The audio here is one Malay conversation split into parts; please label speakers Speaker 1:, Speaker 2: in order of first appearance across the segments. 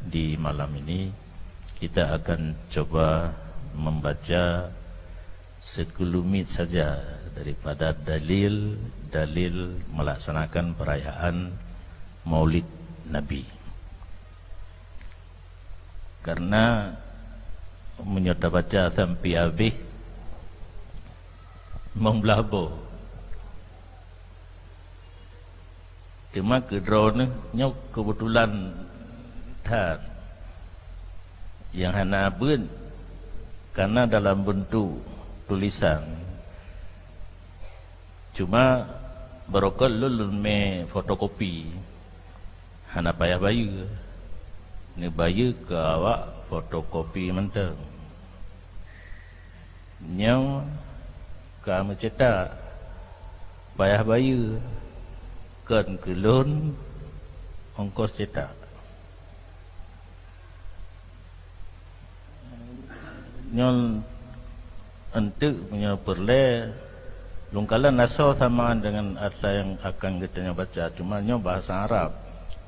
Speaker 1: di malam ini kita akan coba membaca sekelumit saja daripada dalil melaksanakan perayaan Maulid Nabi. Karena menyota baca sampai habis membelabo. Cuma kedrone nyok kebetulan dan yang hana bun karena dalam bentuk tulisan. Cuma barokal lulun me fotokopi hana payah bayu ni bayu ke awak fotokopi mentang nyau kamu cetak payah bayu kan kelun ongkos cetak nyol untuk punya perle lungkalan naso sama dengan arta yang akan kita baca, cuma nyo bahasa Arab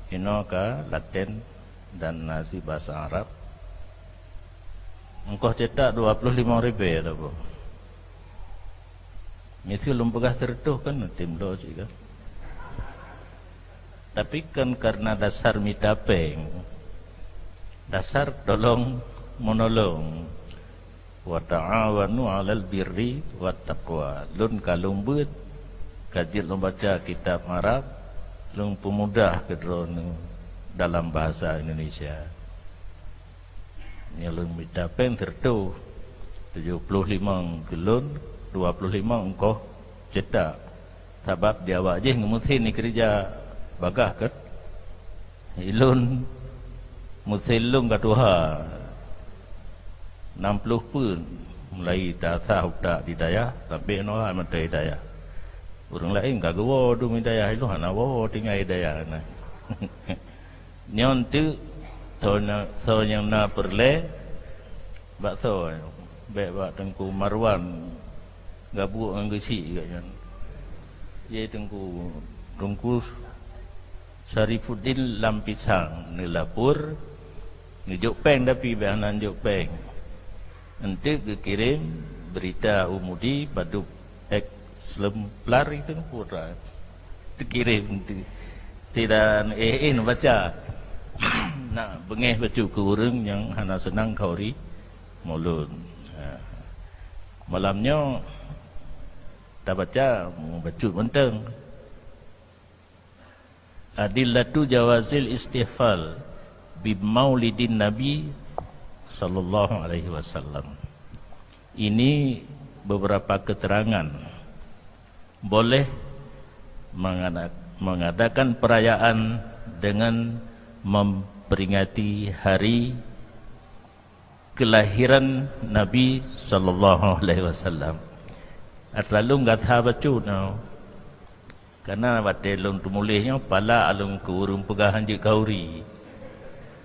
Speaker 1: ino ka Latin dan nasi bahasa Arab. Engkau cetak 25.000 ya bu. Mesti lumpegah tertuh kan tim lo juga. Tapi kan karena dasar mitapeng, dasar tolong menolong. Wa ta'awanu 'alal birri wat taqwa. Lun kalumbut kajit membaca kitab Arab, lun pemudah kedrone dalam bahasa Indonesia. Ni lun mitapeng tertu 75 gelun, 25 engkau cetak. Sebab dia awak je ngemusin ni kerja bagah kan. Ilun musilung katuha 60 pun mulai dasar utak di daya sampai noah mentai daya. Orang lain kagawa du daya itu hana wo tinggal daya na. Nyon tu so yang na perle bakso be bak Tengku Marwan gabu anggesi katnya. Ye Tengku Sarifuddin Lampisang ni lapur ni Jokpeng tapi bahanan Jokpeng. Nanti kirim berita umudi baduk eksemplar itu pura dikirim tidak baca nak bengeh baca ke orang yang hana senang kauri mulun malamnya tak baca baca menteng adillatu jawazil istifal bi maulidin nabi sallallahu alaihi wasallam. Ini beberapa keterangan boleh mengadakan perayaan dengan memperingati hari kelahiran Nabi sallallahu alaihi wasallam. Atlalu ngatha bacu now. Karena watelung tumulihnya pala alung ke urung pegahan je kauri.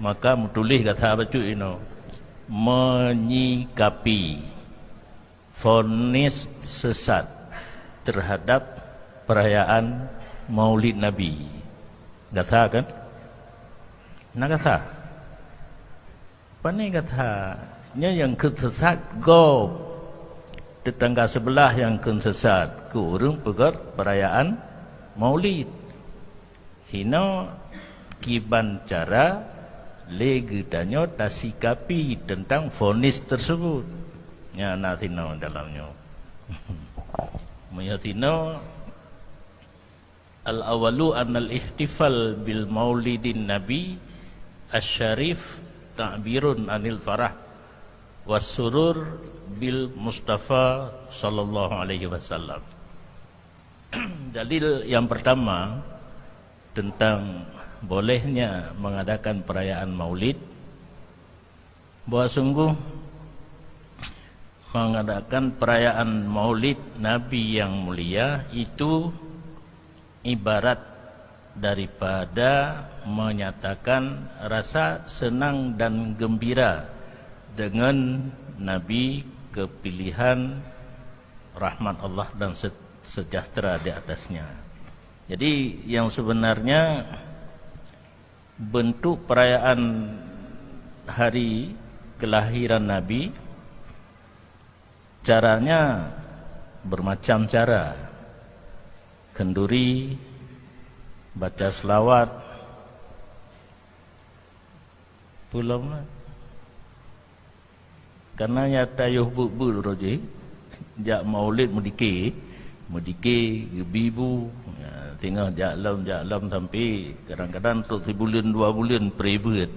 Speaker 1: Maka mutulis kata bacu ino menyikapi vonis sesat terhadap perayaan Maulid Nabi. Kata kan? Nak kata? Apa ni kata? Nya yang kesesat go tetangga sebelah yang kesesat ke urung pegar perayaan Maulid. Hino kiban cara legi danyo tasikapi tentang vonis tersebut. Ya nathino dalamnya. Meyathino al-awalu anal ihtifal bil maulidin nabi asy-syarif ta'birun anil farah was surur bil Mustafa sallallahu alaihi wasallam. Dalil yang pertama tentang bolehnya mengadakan perayaan Maulid, bahwa sungguh mengadakan perayaan Maulid Nabi yang mulia itu ibarat daripada menyatakan rasa senang dan gembira dengan Nabi kepilihan rahmat Allah dan sejahtera di atasnya. Jadi yang sebenarnya bentuk perayaan hari kelahiran Nabi, caranya bermacam cara. Kenduri, baca selawat, pulang lah. Karena nyata yuh bul roji, jak maulid mudiki gebibu, tinggal jak lam sampai kadang-kadang untuk 3 bulan 2 bulan peribut.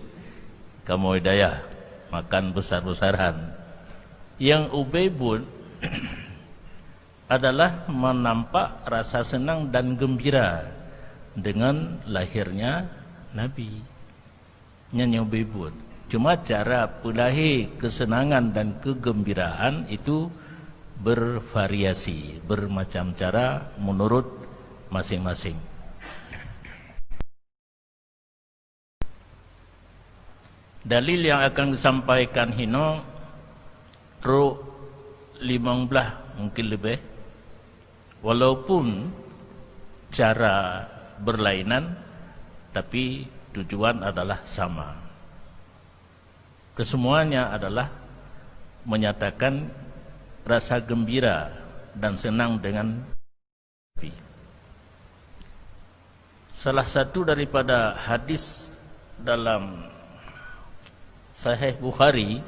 Speaker 1: Kamu hidayah makan besar-besaran. Yang Ubay pun adalah menampak rasa senang dan gembira dengan lahirnya Nabi. Nyanyi Ubay pun. Cuma cara pelahir kesenangan dan kegembiraan itu bervariasi, bermacam cara menurut masing-masing. Dalil yang akan disampaikan hino ro 15 mungkin lebih, walaupun cara berlainan tapi tujuan adalah sama. Kesemuanya adalah menyatakan rasa gembira dan senang dengan Nabi. Salah satu daripada hadis dalam Sahih Bukhari,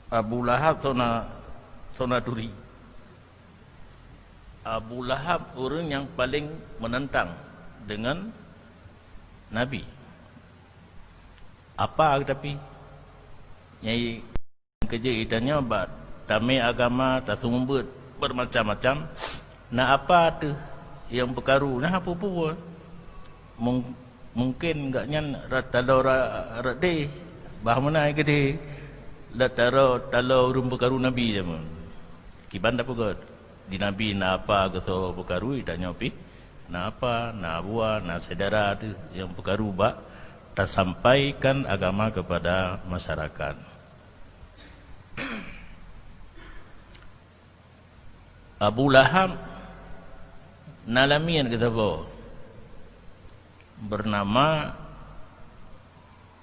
Speaker 1: Abu Lahab tona duri. Abu Lahab orang yang paling menentang dengan Nabi. Apa tapi nyai kerja itanya bat damai agama tak sumbut bermacam-macam. Nah apa tu yang perkaru? Nah apa pun mungkin enggaknya ratalo rade bah mana gede lataro talo rum perkaru Nabi jaman. Kiban tak pegod di Nabi na apa geso perkaru itanya pi. Na apa na buah na saudara tu yang perkaru ba tak sampaikan agama kepada masyarakat. Abu Lahab nalamian kita bawa bernama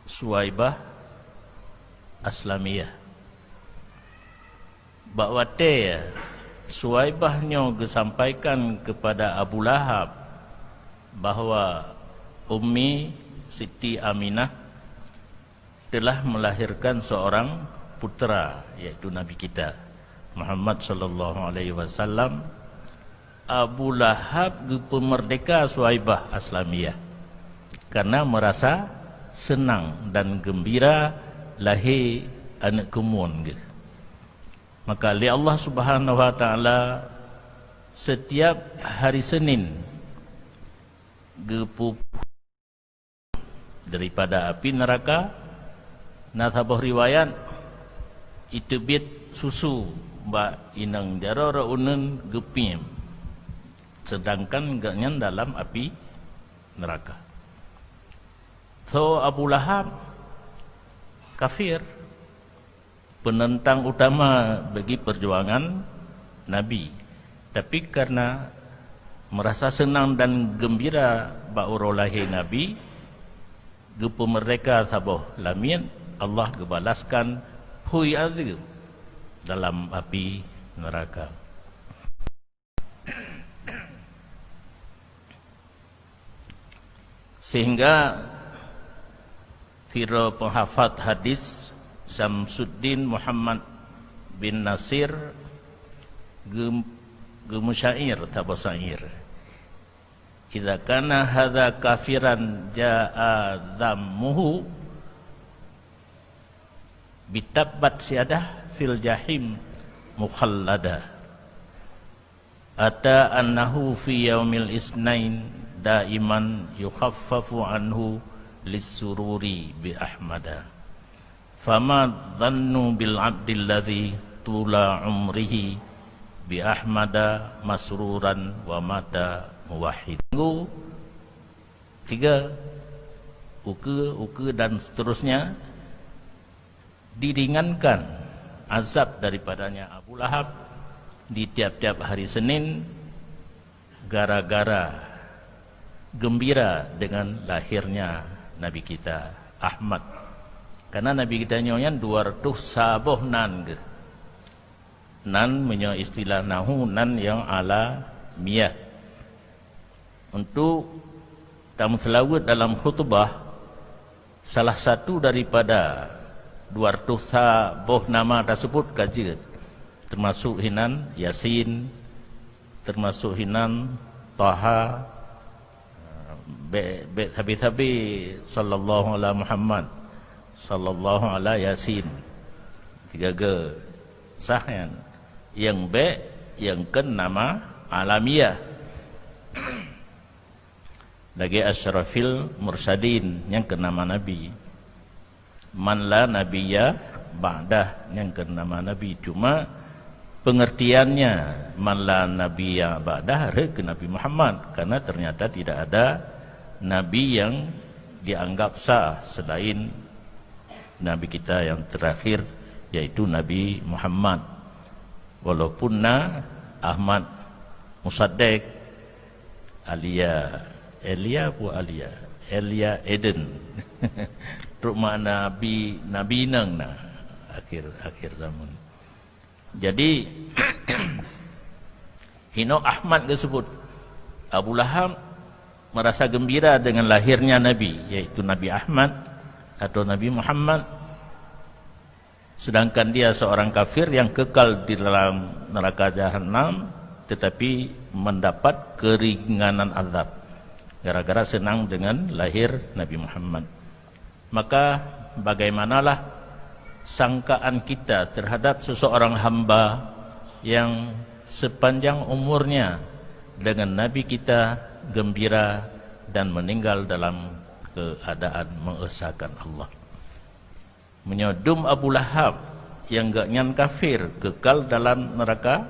Speaker 1: Suwaibah Aslamiyah. Bakwate Suwaibahnya disampaikan kepada Abu Lahab bahawa Ummi Siti Aminah telah melahirkan seorang putra, yaitu Nabi kita Muhammad sallallahu alaihi wasallam. Abu Lahab pemerdeka Suwaibah Aslamiyah karena merasa senang dan gembira lahir anak kemun gitu. Maka li Allah Subhanahu wa taala setiap hari Senin gepu daripada api neraka. Nasabah riwayat itu bit susu mbak inang jaro raunen gepim, sedangkan gaknya dalam api neraka. So Abu Lahab kafir, penentang utama bagi perjuangan Nabi, tapi karena merasa senang dan gembira ba'uro lahir Nabi, gepu mereka saboh lamin, Allah gebalaskan hui azim dalam api neraka. Sehingga Firo penghafat hadis Syamsuddin Muhammad bin Nasir gemusyair tabasair, idza kana hadza kafiran jaa dhammuhu bitabbat siadah fil jahim mukhallada ata annahu fi yaumil isnain daiman yukhaffafu anhu lissururi bi ahmada fama dhannu bil abdil ladzi tula umrihi bi ahmada masruran wa mata muwahhid. 3 uke dan seterusnya diringankan azab daripadanya Abu Lahab di tiap-tiap hari Senin gara-gara gembira dengan lahirnya Nabi kita Ahmad. Karena Nabi kita nyoyan 200 sabuh nan ke. Nan menyo istilah nahu nan yang ala miyah. Untuk tamu selawat dalam khutbah, salah satu daripada 200 sabuh nama tersebut kaji, termasuk hinan Yasin, termasuk hinan Taha, Sabi sallallahu ala Muhammad, sallallahu ala Yasin. 3 ge sah yang yang ken nama alamiah. Lagi asyrafil mursadin yang ke nama Nabi. Man la nabiyya ba'dah yang ke nama Nabi. Cuma pengertiannya man la nabiyya ba'dah ke Nabi Muhammad, karena ternyata tidak ada nabi yang dianggap sah selain nabi kita yang terakhir, yaitu Nabi Muhammad. Walaupun Ahmad Musaddiq Elia Eden truk makna nabi nang akhir zaman. Jadi hino Ahmad disebut. Abu Lahab merasa gembira dengan lahirnya Nabi, yaitu Nabi Ahmad atau Nabi Muhammad, sedangkan dia seorang kafir yang kekal di dalam neraka Jahannam, tetapi mendapat keringanan azab gara-gara senang dengan lahir Nabi Muhammad. Maka bagaimanalah sangkaan kita terhadap seseorang hamba yang sepanjang umurnya dengan Nabi kita gembira dan meninggal dalam keadaan mengesahkan Allah. Menyodum Abu Lahab yang gak nyan kafir, kekal dalam neraka,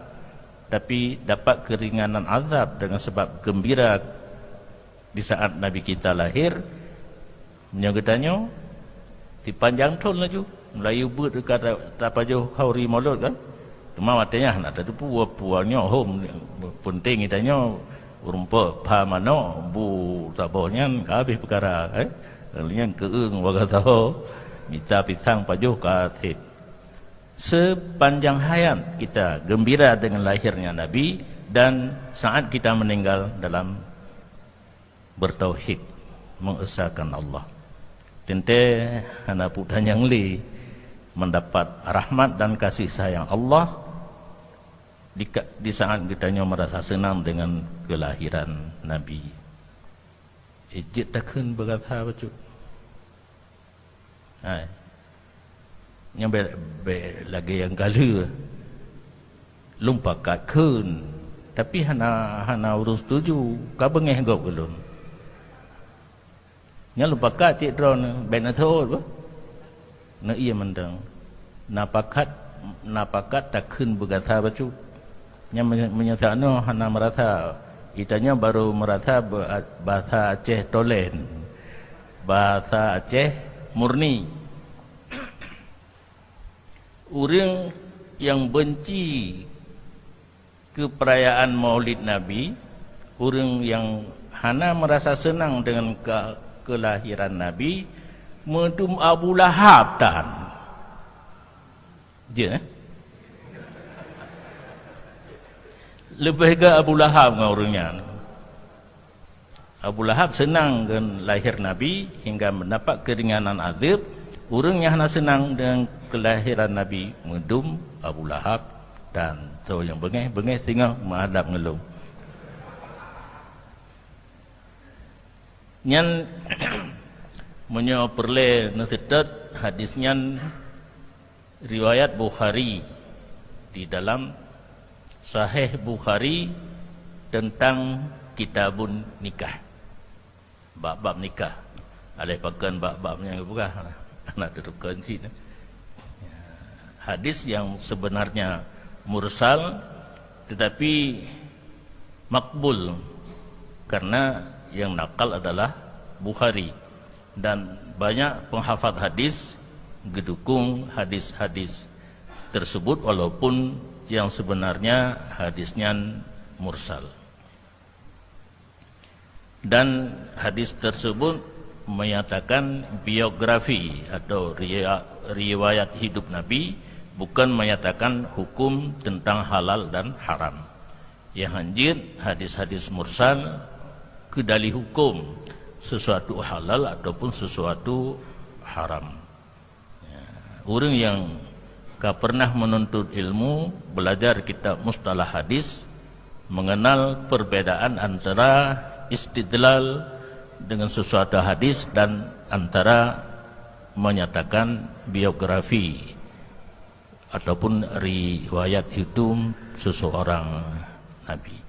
Speaker 1: tapi dapat keringanan azab dengan sebab gembira di saat Nabi kita lahir. Menyogetannya di panjang tahun laju Melayu buat dekat apa jauh hauri maulud kan. Cuma matanya nak ada puanya home penting itanya urumpa pamano bu tabohnya habis perkara yang keung waga tahu minta pisang pajuh kasih. Sepanjang hayat kita gembira dengan lahirnya Nabi, dan saat kita meninggal dalam bertauhid mengesahkan Allah. Tente anak putan yang li mendapat rahmat dan kasih sayang Allah di saat kita merasa senang dengan kelahiran Nabi. Ejit takkan berkata baca. Yang lagi yang kala lumpakat kun, tapi hana urus tuju kabengeh gok belum. Nya lumpakat cik drone ben athot ba. Na iya mendang. Napakat takkan berkata baca. Yang menyatakan hana merata itanya baru merata bahasa Aceh tolen, bahasa Aceh murni. Orang yang benci keperayaan Maulid Nabi, orang yang hana merasa senang dengan kelahiran Nabi, medum Abu Lahab tahan. Dia lebih ke Abu Lahab dengan orangnya. Abu Lahab senang dengan lahir Nabi hingga mendapat keringanan azab. Orang yang hana senang dengan kelahiran Nabi medum Abu Lahab dan so yang bengeh tengah menghadap ngelung. Nyan menyo perle nasidat hadisnya riwayat Bukhari di dalam Sahih Bukhari tentang kitabun nikah, bab-bab nikah. Alih pakan bab-babnya bukan anak terukkan sini. Hadis yang sebenarnya mursal tetapi makbul karena yang nakal adalah Bukhari, dan banyak penghafal hadis gedukung hadis-hadis tersebut walaupun yang sebenarnya hadisnya mursal. Dan hadis tersebut menyatakan biografi atau riwayat hidup Nabi, bukan menyatakan hukum tentang halal dan haram. Yang hancur hadis-hadis mursal kedali hukum sesuatu halal ataupun sesuatu haram. Orang yang pernah menuntut ilmu, belajar kitab mustalah hadis, mengenal perbedaan antara istidlal dengan sesuatu hadis dan antara menyatakan biografi ataupun riwayat hidup seseorang Nabi.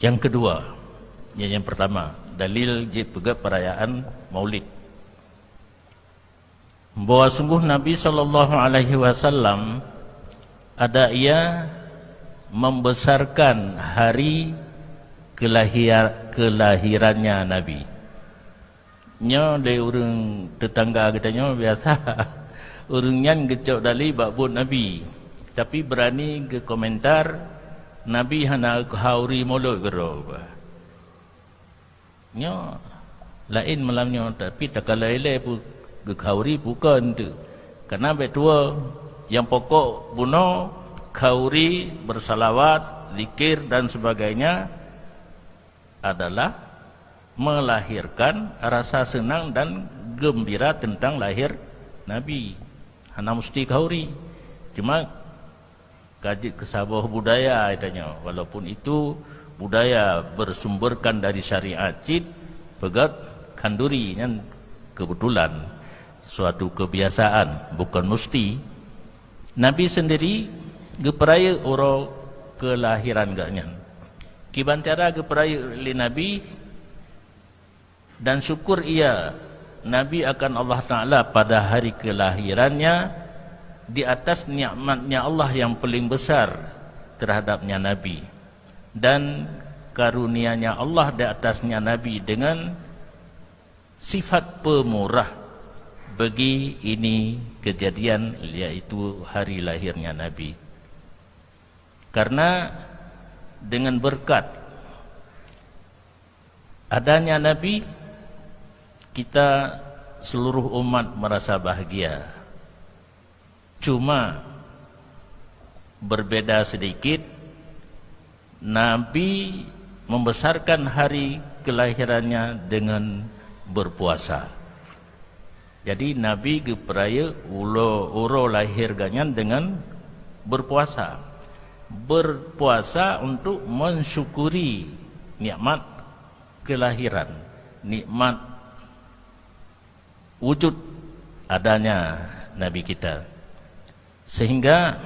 Speaker 1: Yang kedua, yang pertama, dalil juga perayaan Maulid. Bahwa sungguh Nabi SAW ada ia membesarkan hari kelahirannya Nabi. Nya dari orang tetangga katanya biasa orangnya gecok dali bakbut Nabi, tapi berani ke komentar Nabi hana hauri molok gero. Nya lain malamnya, tapi tak kalai pun hauri bukan tu. Karena betua yang pokok buno hauri bersalawat, zikir dan sebagainya adalah melahirkan rasa senang dan gembira tentang lahir Nabi. Hana mesti hauri. Cuma kaji kesabah budaya katanya, walaupun itu budaya bersumberkan dari syariat cid pegat kanduri kan, kebetulan suatu kebiasaan bukan mesti. Nabi sendiri geperaya orang kelahiran gaknya kibantara geperaya li Nabi dan syukur ia Nabi akan Allah Ta'ala pada hari kelahirannya di atas nikmatnya Allah yang paling besar terhadapnya Nabi, dan karunia-Nya Allah di atasnya Nabi dengan sifat pemurah bagi ini kejadian, yaitu hari lahirnya Nabi. Karena dengan berkat adanya Nabi, kita seluruh umat merasa bahagia. Cuma berbeda sedikit, Nabi membesarkan hari kelahirannya dengan berpuasa. Jadi Nabi geperaya ulo lahir ganyan dengan berpuasa. Berpuasa untuk mensyukuri nikmat kelahiran, nikmat wujud adanya Nabi kita. Sehingga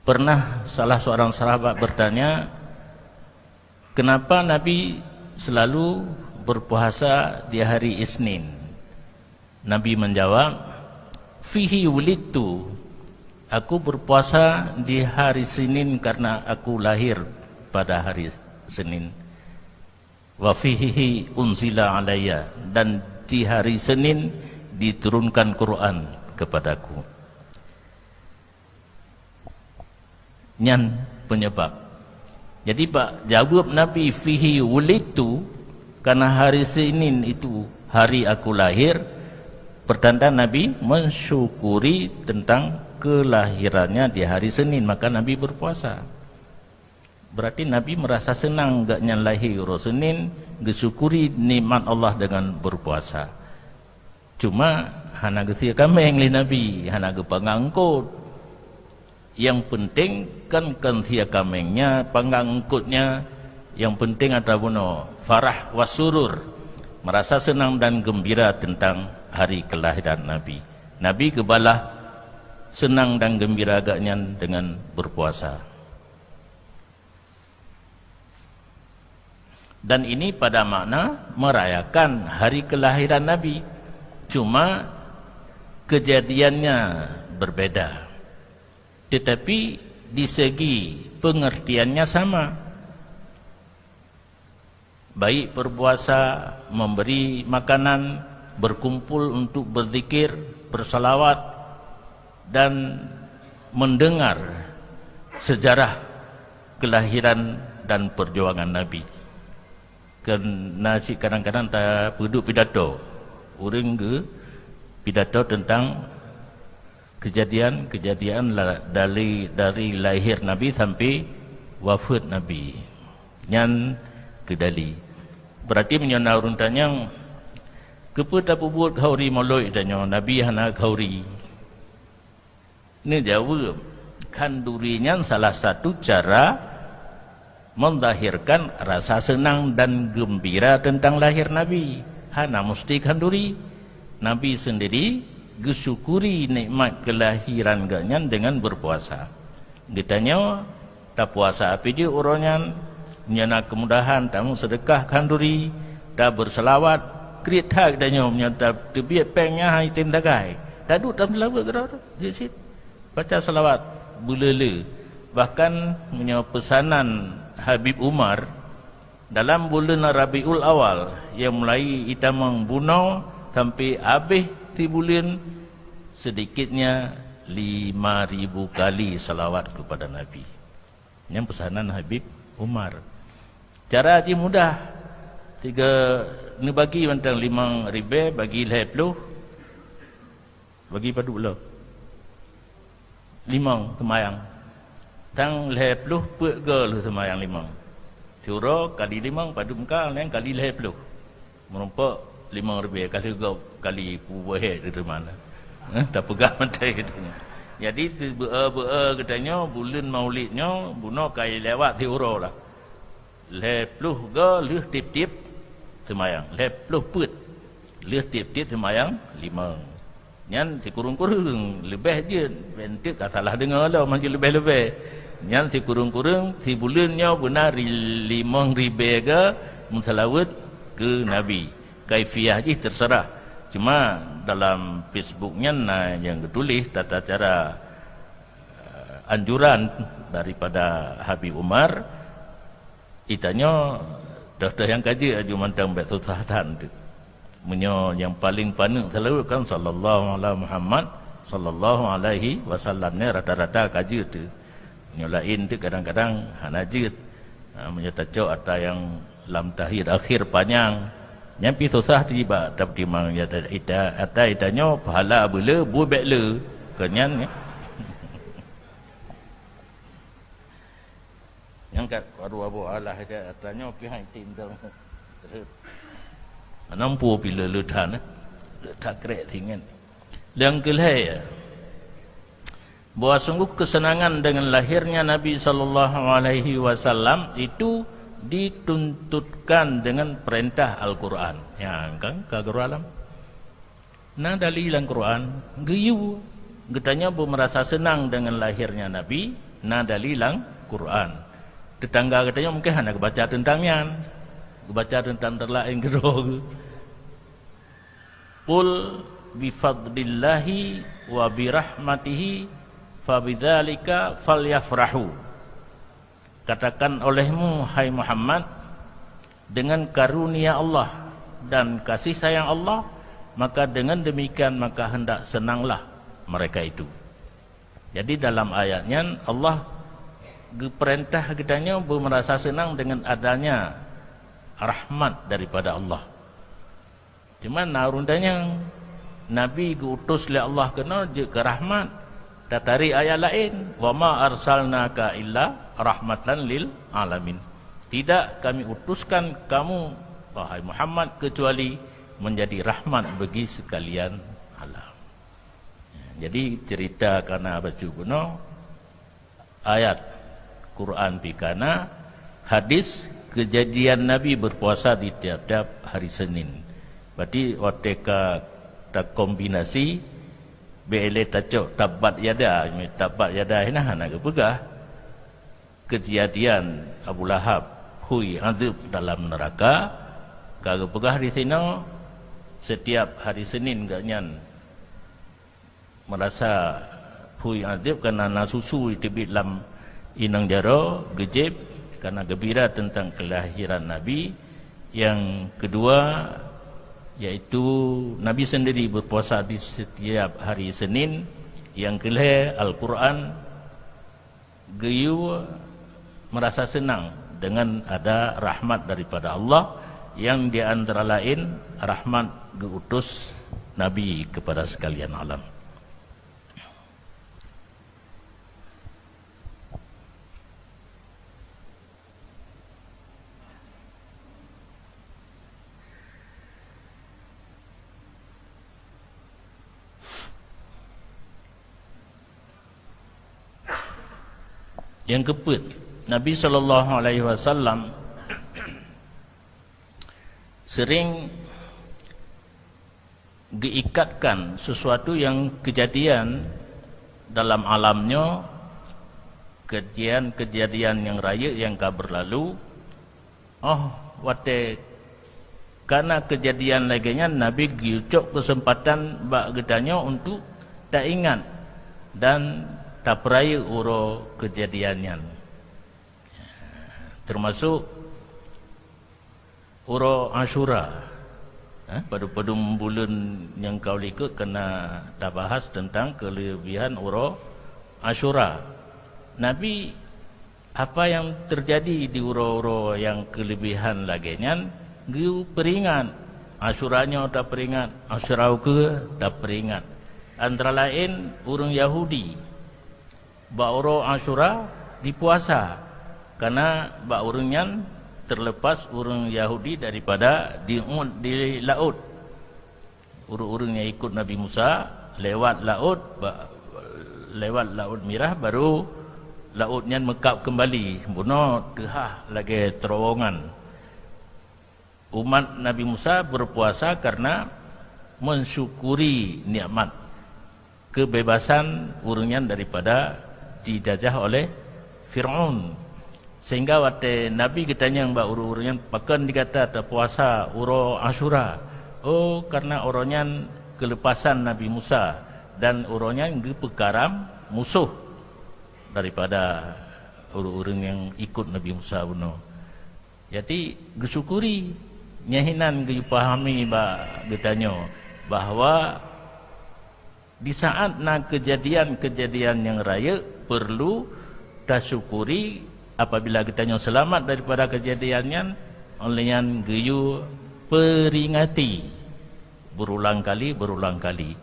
Speaker 1: pernah salah seorang sahabat bertanya, kenapa Nabi selalu berpuasa di hari Isnin? Nabi menjawab, fihi wulidtu, aku berpuasa di hari Senin karena aku lahir pada hari Senin. Wa fihi unzila alayya, dan di hari Senin diturunkan Quran kepadaku. Nyan penyebab. Jadi Pak jawab Nabi fihi wulidtu, karena hari Senin itu hari aku lahir, pertanda Nabi mensyukuri tentang kelahirannya di hari Senin, maka Nabi berpuasa. Berarti Nabi merasa senang gaknya lahir Senin, disyukuri nikmat Allah dengan berpuasa. Cuma hana gesia kameng li Nabi, hana ge pangangkut. Yang penting kan sia kamengnya, pangangkutnya, yang penting ada buno farah wasurur, merasa senang dan gembira tentang hari kelahiran Nabi. Nabi kebalah senang dan gembira agaknya dengan berpuasa. Dan ini pada makna merayakan hari kelahiran Nabi, cuma kejadiannya berbeda, tetapi di segi pengertiannya sama. Baik berpuasa, memberi makanan, berkumpul untuk berzikir, bersalawat dan mendengar sejarah kelahiran dan perjuangan Nabi. Kerana kadang-kadang tak duduk pidato, orang ke pidato tentang kejadian dari lahir Nabi sampai wafat Nabi. Yang kedali. Berarti menyana orang tanya, kepa tak buat khauri moloi tanya Nabi hana khauri. Ini jawab, khandurinya salah satu cara mendahirkan rasa senang dan gembira tentang lahir Nabi. Hana mesti khanduri. Nabi sendiri bersyukuri nikmat kelahiran ganyan dengan berpuasa. Ditanya, tak puasa apa dia orangnya, menyana kemudahan, tamu sedekah khanduri, tak berselawat, krit hak ditanya, menyana terbiat pengnya hai tim dagai. Tak duduk dalam selawat ke dia baca selawat, bulele. Bahkan punya pesanan Habib Umar dalam bulan Rabiul Awal yang mulai kita membunuh sampai habis di bulan sedikitnya 5.000 kali salawat kepada Nabi. Yang pesanan Habib Umar. Cara dia mudah. Ni bagi tentang 5.000 bagi 50 bagi padu pula 5 semayang. Tang 50 pek gol semayang 5. Surah kali 5 padu muka lain kali 50. Merompak 5.000 kali gol kali puweh di mana. Tak pegang mantai katanya. Jadi katanya bulan maulidnya bunuh kai lewat surah lah. 50 gol leh tip-tip semayang. 50 pet leh tip-tip semayang 5. Nyan si kurung-kurung lebih je bentuk tak salah dengar lah macam lebih-lebih. Nyan si kurung-kurung si bulannya benar 5.000 ke mensalawat ke Nabi. Kaifiah je terserah. Cuma dalam Facebooknya yang ditulis tata cara anjuran daripada Habib Umar, itanya dah yang kaji aju mantang betul sahatan tu. Menyo yang paling paneng selalu kan sallallahu alaihi Muhammad sallallahu alaihi wasallam ni rata-rata kaji tu. Menyo lain tu kadang-kadang hanajit. Menyo tajuk ada yang lam tahir akhir panjang. Yang pi susah tiba dapat timang ya ada itanya pahala bela buat le kenyan ya. Yang kat abu Allah ada atanya pihak tim dah. Nampu bila letan tak krek tinggal. Yang kelih bahawa sungguh kesenangan dengan lahirnya Nabi sallallahu alaihi wasallam itu dituntutkan dengan perintah Al-Quran. Ya kan kaguru alam. Nah dalilan Quran geyu getanya merasa senang dengan lahirnya Nabi. Nah dalilan Quran. Tetangga katanya mungkin hanya baca tentangnya. Baca tentang terlain gerog. Qul bifadlillahi wa birahmatihi fabidzalika falyafrahu. Katakan olehmu hai Muhammad, dengan karunia Allah dan kasih sayang Allah, maka dengan demikian maka hendak senanglah mereka itu. Jadi dalam ayatnya Allah perintah kitanya merasa senang dengan adanya rahmat daripada Allah. Cuma narundanya Nabi diutus oleh Allah kena je ke rahmat. Datari ayat lain, wa ma arsalnaka illa rahmatan lil alamin. Tidak kami utuskan kamu wahai Muhammad kecuali menjadi rahmat bagi sekalian alam. Jadi cerita kana baca kuno ayat Quran pikana hadis kejadian Nabi berpuasa di tiap-tiap hari Senin. Berarti wateka tak kombinasi Bele tajuk tabat yada nak pegah kejadian Abu Lahab hui azab dalam neraka. Kalau pegah di sini setiap hari Senin ganyan merasa hui azab kerana nasusu tibit lam inang jaro gejib karena gembira tentang kelahiran Nabi. Yang kedua yaitu Nabi sendiri berpuasa di setiap hari Senin yang kelih Al-Quran geyu merasa senang dengan ada rahmat daripada Allah yang di antara lain rahmat diutus Nabi kepada sekalian alam. Yang keempat, Nabi SAW sering diikatkan sesuatu yang kejadian dalam alamnya, kejadian yang raya yang kah berlalu. Karena kejadian laginya Nabi giucok kesempatan bak getanya untuk tak ingat dan tak peraya uro kejadiannya, termasuk uro Ashura. Pada bulan yang kau ikut kena tak bahas tentang kelebihan uro Ashura. Nabi apa yang terjadi di uro-uro yang kelebihan laginya giu peringat. Ashuranya tak peringat, Ashura ke tak peringat. Antara lain orang Yahudi Ba'uro Ashura dipuasa karena ba'urunnya terlepas urung Yahudi daripada di laut. Urung yang ikut Nabi Musa lewat laut Merah, baru lautnya mekap kembali. Buno tehah lagi terowongan. Umat Nabi Musa berpuasa karena mensyukuri nikmat kebebasan urungnya daripada dijajah oleh Fir'aun. Sehingga waktu Nabi kitanya mbak uru-urunya pakan dikata ada puasa uro Ashura. Karena orangnya kelepasan Nabi Musa dan orangnya pekaram musuh daripada uru-urun yang ikut Nabi Musa buno. Jadi gesyukuri nyahinan gepahami mbak kitanya bahawa di saat kejadian-kejadian yang raya perlu tasyukuri apabila kita selamat daripada kejadiannya olehnya geyu peringati berulang kali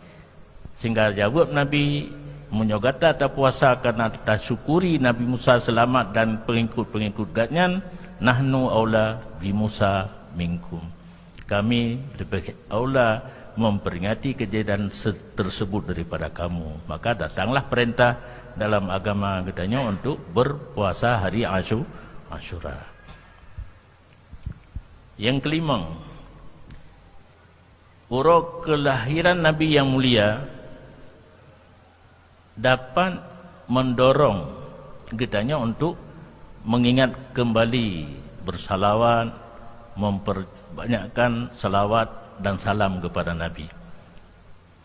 Speaker 1: sehingga jawab Nabi menyogata tak puasa karena tasyukuri Nabi Musa selamat dan pengikut-pengikut gatnya. Nahnu aula bi Musa minkum, kami lebih aula memperingati kejadian tersebut daripada kamu. Maka datanglah perintah dalam agama katanya untuk berpuasa hari Ashura. Yang kelima, urut kelahiran Nabi yang mulia dapat mendorong katanya untuk mengingat kembali bersalawat, memperbanyakkan salawat dan salam kepada Nabi.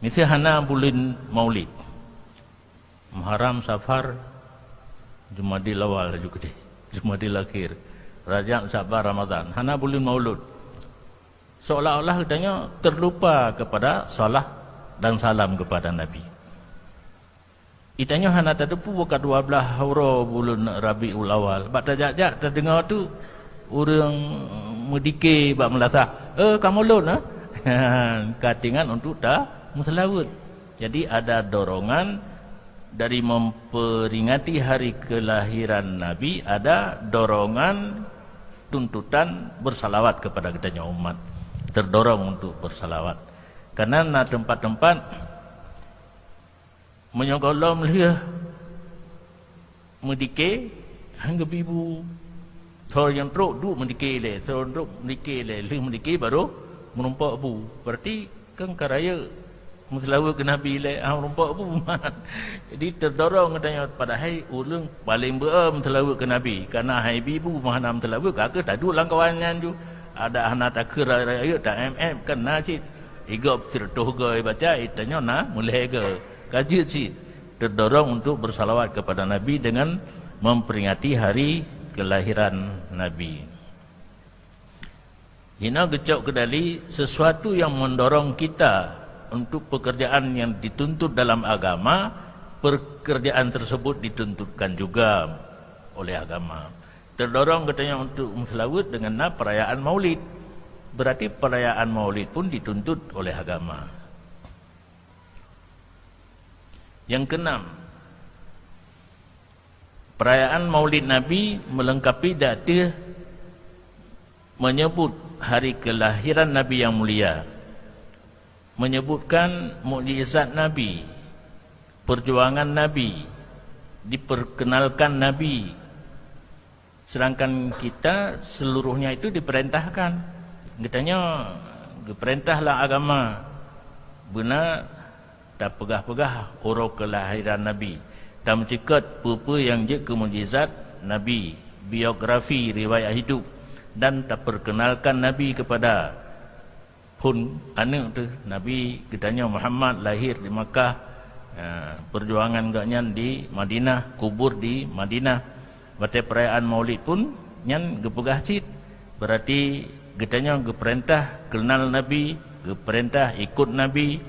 Speaker 1: Misal hana bulan Maulid, Muharram, Safar, Jumadil Awal juga deh, Jumadil Akhir, Rajab, Syaban, Ramadan. Hana bulan Maulud. Seolah-olah katanya terlupa kepada salat dan salam kepada Nabi. Itanya hana tadupu buka 12 huro bulan Rabiul Awal. Bak tajak-jak terdengar tu orang medike bak melasah. Kamu lon ah? Katingan untuk tak musalawat. Jadi ada dorongan dari memperingati hari kelahiran Nabi, ada dorongan tuntutan bersalawat kepada kitanya umat, terdorong untuk bersalawat. Karena na tempat-tempat menyogolom liah medike hangga bibu thor yang truk du medike le, thor truk medike le, lih medike baru menumpak bu. Berarti kan karaya musalawat ke Nabi le menumpak bu. Jadi terdorong katanya pada hai ulung paling beam musalawat ke Nabi, karena hai bibu mahana musalawat kakak tak du langkawannya ju ada anak tak kira raya tak kan cit igop sirtuh goy baca itanya na mulai kaji cit terdorong untuk bersalawat kepada Nabi dengan memperingati hari kelahiran Nabi. Hina gecok kedali sesuatu yang mendorong kita untuk pekerjaan yang dituntut dalam agama, pekerjaan tersebut dituntutkan juga oleh agama. Terdorong katanya untuk selawat dengan perayaan Maulid. Berarti perayaan Maulid pun dituntut oleh agama. Yang keenam, perayaan Maulid Nabi melengkapi data menyebut hari kelahiran Nabi yang mulia, menyebutkan mukjizat Nabi, perjuangan Nabi, diperkenalkan Nabi. Sedangkan kita seluruhnya itu diperintahkan. Katanya diperintahlah agama benar tak pegah-pegah orang kelahiran Nabi. Dan mencekat apa yang je kemujizat Nabi, biografi, riwayat hidup, dan tak perkenalkan Nabi kepada pun anak tu. Nabi katanya Muhammad lahir di Makkah, perjuangan gaknya di Madinah, kubur di Madinah. Berarti perayaan Maulid pun nyan gepegah cit. Berarti katanya geperintah kenal Nabi, geperintah ikut Nabi,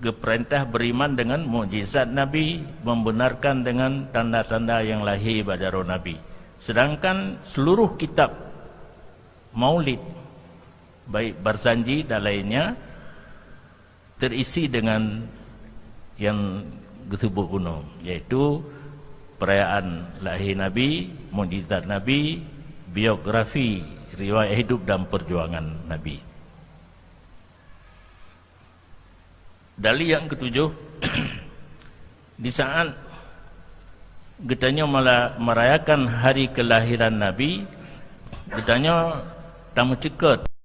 Speaker 1: geperintah beriman dengan mukjizat Nabi, membenarkan dengan tanda-tanda yang lahir pada roh Nabi. Sedangkan seluruh kitab Maulid, baik Barzanji dan lainnya, terisi dengan yang disebut kuno, yaitu perayaan lahir Nabi, mukjizat Nabi, biografi, riwayat hidup dan perjuangan Nabi. Dalil yang ketujuh, di saat getanya malah merayakan hari kelahiran Nabi, getanya tamu cekat